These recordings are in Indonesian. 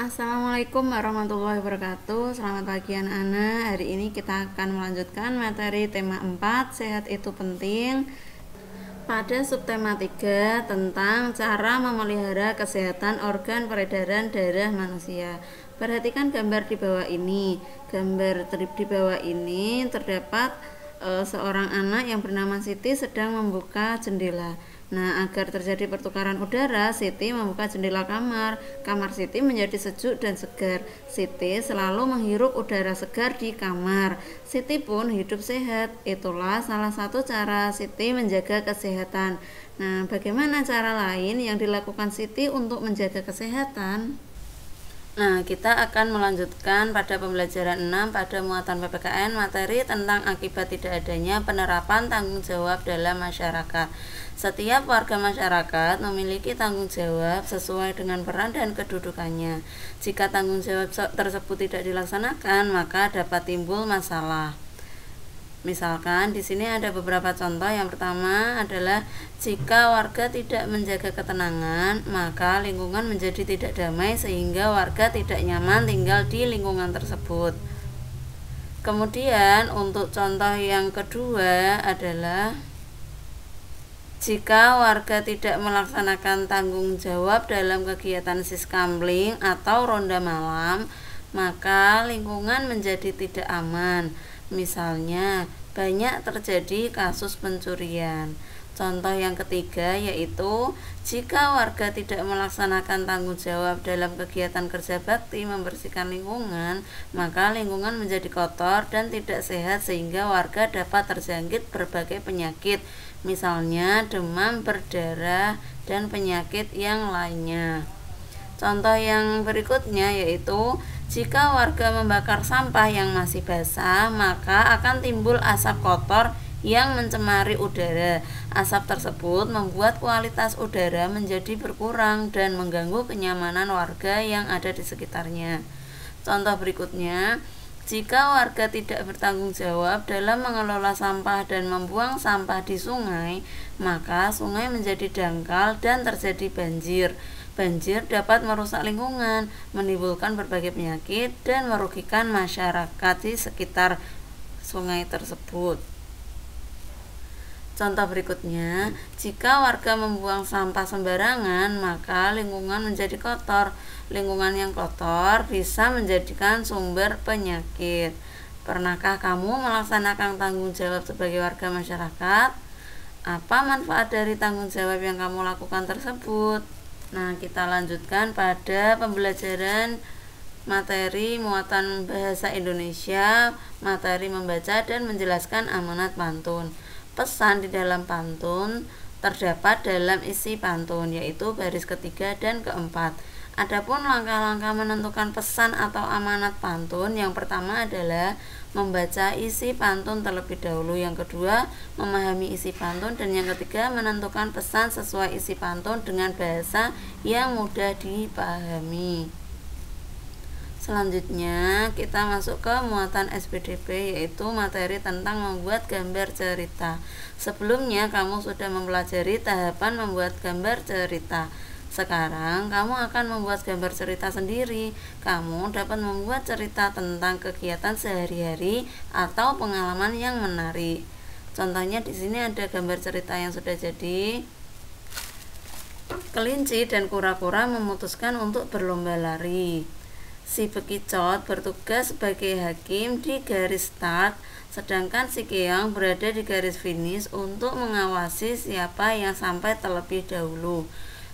Assalamualaikum warahmatullahi wabarakatuh. Selamat pagi anak-anak. Hari ini kita akan melanjutkan materi tema 4, sehat itu penting. Pada subtema 3 tentang cara memelihara kesehatan organ peredaran darah manusia. Perhatikan gambar di bawah ini. Gambar di bawah ini terdapat seorang anak yang bernama Siti sedang membuka jendela. Nah, agar terjadi pertukaran udara, Siti membuka jendela kamar. Kamar Siti menjadi sejuk dan segar. Siti selalu menghirup udara segar di kamar. Siti pun hidup sehat. Itulah salah satu cara Siti menjaga kesehatan. Nah, bagaimana cara lain yang dilakukan Siti untuk menjaga kesehatan? Nah, kita akan melanjutkan pada pembelajaran 6 pada muatan PPKN materi tentang akibat tidak adanya penerapan tanggung jawab dalam masyarakat. Setiap warga masyarakat memiliki tanggung jawab sesuai dengan peran dan kedudukannya. Jika tanggung jawab tersebut tidak dilaksanakan, maka dapat timbul masalah. Misalkan di sini ada beberapa contoh. Yang pertama adalah jika warga tidak menjaga ketenangan, maka lingkungan menjadi tidak damai sehingga warga tidak nyaman tinggal di lingkungan tersebut. Kemudian untuk contoh yang kedua adalah jika warga tidak melaksanakan tanggung jawab dalam kegiatan siskamling atau ronda malam, maka lingkungan menjadi tidak aman. Misalnya, banyak terjadi kasus pencurian. Contoh yang ketiga yaitu jika warga tidak melaksanakan tanggung jawab dalam kegiatan kerja bakti membersihkan lingkungan, maka lingkungan menjadi kotor dan tidak sehat sehingga warga dapat terjangkit berbagai penyakit, misalnya demam berdarah dan penyakit yang lainnya. Contoh yang berikutnya yaitu jika warga membakar sampah yang masih basah, maka akan timbul asap kotor yang mencemari udara. Asap tersebut membuat kualitas udara menjadi berkurang dan mengganggu kenyamanan warga yang ada di sekitarnya. Contoh berikutnya, jika warga tidak bertanggung jawab dalam mengelola sampah dan membuang sampah di sungai, maka sungai menjadi dangkal dan terjadi banjir. Banjir dapat merusak lingkungan, menimbulkan berbagai penyakit, dan merugikan masyarakat di sekitar sungai tersebut. Contoh berikutnya, jika warga membuang sampah sembarangan, maka lingkungan menjadi kotor. Lingkungan yang kotor bisa menjadikan sumber penyakit. Pernahkah kamu melaksanakan tanggung jawab sebagai warga masyarakat? Apa manfaat dari tanggung jawab yang kamu lakukan tersebut? Nah, kita lanjutkan pada pembelajaran materi muatan bahasa Indonesia, materi membaca dan menjelaskan amanat pantun. Pesan di dalam pantun terdapat dalam isi pantun, yaitu baris ketiga dan keempat. Adapun langkah-langkah menentukan pesan atau amanat pantun, yang pertama adalah membaca isi pantun terlebih dahulu, yang kedua memahami isi pantun, dan yang ketiga menentukan pesan sesuai isi pantun dengan bahasa yang mudah dipahami. Selanjutnya kita masuk ke muatan SPDP, yaitu materi tentang membuat gambar cerita. Sebelumnya kamu sudah mempelajari tahapan membuat gambar cerita. Sekarang kamu akan membuat gambar cerita sendiri. Kamu dapat membuat cerita tentang kegiatan sehari-hari atau pengalaman yang menarik. Contohnya di sini ada gambar cerita yang sudah jadi. Kelinci dan kura-kura memutuskan untuk berlomba lari. Si bekicot bertugas sebagai hakim di garis start, sedangkan si keong berada di garis finish untuk mengawasi siapa yang sampai terlebih dahulu.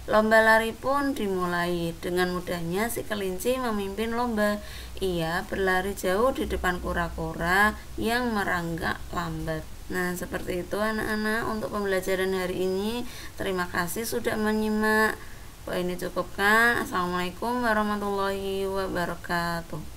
Lomba lari pun dimulai. Dengan mudahnya si kelinci memimpin lomba. Ia berlari jauh di depan kura-kura yang meranggak lambat. Nah, seperti itu anak-anak untuk pembelajaran hari ini. Terima kasih sudah menyimak. Ini cukupkan. Assalamualaikum warahmatullahi wabarakatuh.